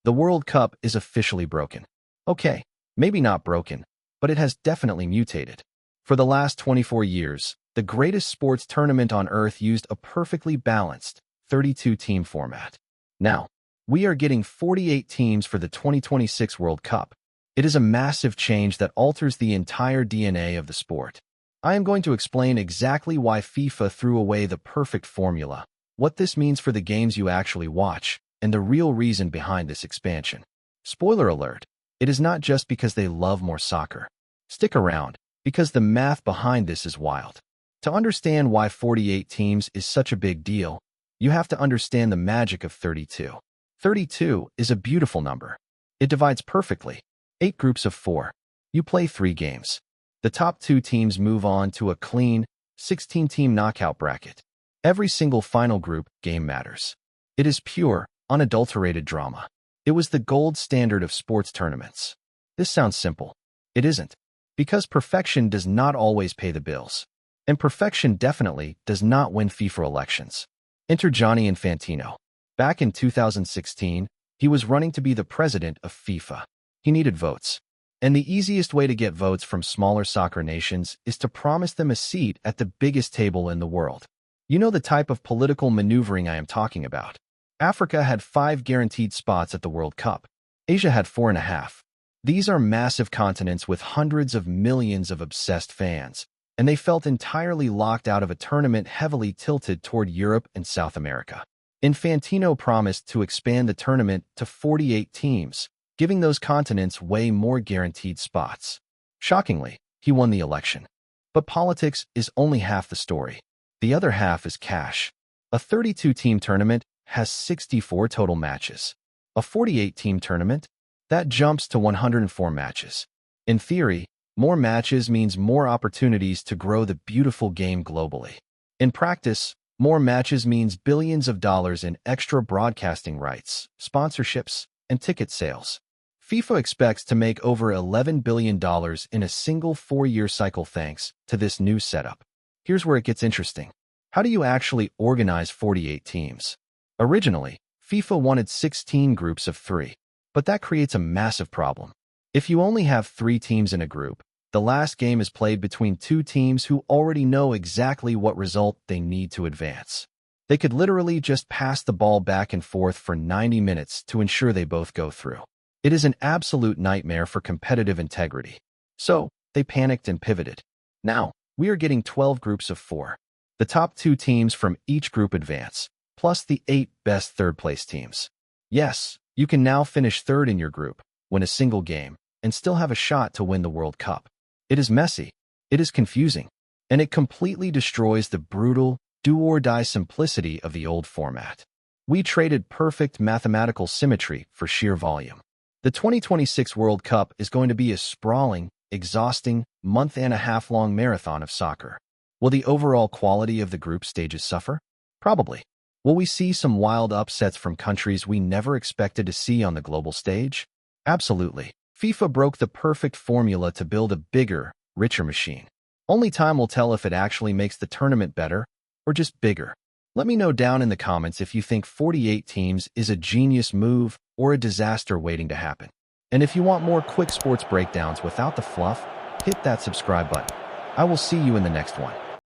The World Cup is officially broken. Okay, maybe not broken, but it has definitely mutated. For the last 24 years, the greatest sports tournament on Earth used a perfectly balanced 32-team format. Now, we are getting 48 teams for the 2026 World Cup. It is a massive change that alters the entire DNA of the sport. I am going to explain exactly why FIFA threw away the perfect formula, what this means for the games you actually watch, and the real reason behind this expansion. Spoiler alert, it is not just because they love more soccer. Stick around, because the math behind this is wild. To understand why 48 teams is such a big deal, you have to understand the magic of 32. 32 is a beautiful number. It divides perfectly. 8 groups of 4. You play 3 games. The top 2 teams move on to a clean 16-team knockout bracket. Every single final group game matters. It is pure, unadulterated drama. It was the gold standard of sports tournaments. This sounds simple. It isn't. Because perfection does not always pay the bills. And perfection definitely does not win FIFA elections. Enter Gianni Infantino. Back in 2016, he was running to be the president of FIFA. He needed votes. And the easiest way to get votes from smaller soccer nations is to promise them a seat at the biggest table in the world. You know the type of political maneuvering I am talking about. Africa had 5 guaranteed spots at the World Cup. Asia had 4.5. These are massive continents with hundreds of millions of obsessed fans, and they felt entirely locked out of a tournament heavily tilted toward Europe and South America. Infantino promised to expand the tournament to 48 teams, giving those continents way more guaranteed spots. Shockingly, he won the election. But politics is only half the story. The other half is cash. A 32-team tournament has 64 total matches. A 48-team tournament? That jumps to 104 matches. In theory, more matches means more opportunities to grow the beautiful game globally. In practice, more matches means billions of dollars in extra broadcasting rights, sponsorships, and ticket sales. FIFA expects to make over $11 billion in a single 4-year cycle thanks to this new setup. Here's where it gets interesting. How do you actually organize 48 teams? Originally, FIFA wanted 16 groups of 3, but that creates a massive problem. If you only have 3 teams in a group, the last game is played between 2 teams who already know exactly what result they need to advance. They could literally just pass the ball back and forth for 90 minutes to ensure they both go through. It is an absolute nightmare for competitive integrity. So, they panicked and pivoted. Now, we are getting 12 groups of 4. The top 2 teams from each group advance, plus the 8 best third-place teams. Yes, you can now finish third in your group, win a single game, and still have a shot to win the World Cup. It is messy, it is confusing, and it completely destroys the brutal, do-or-die simplicity of the old format. We traded perfect mathematical symmetry for sheer volume. The 2026 World Cup is going to be a sprawling, exhausting, month-and-a-half-long marathon of soccer. Will the overall quality of the group stages suffer? Probably. Will we see some wild upsets from countries we never expected to see on the global stage? Absolutely. FIFA broke the perfect formula to build a bigger, richer machine. Only time will tell if it actually makes the tournament better or just bigger. Let me know down in the comments if you think 48 teams is a genius move or a disaster waiting to happen. And if you want more quick sports breakdowns without the fluff, hit that subscribe button. I will see you in the next one.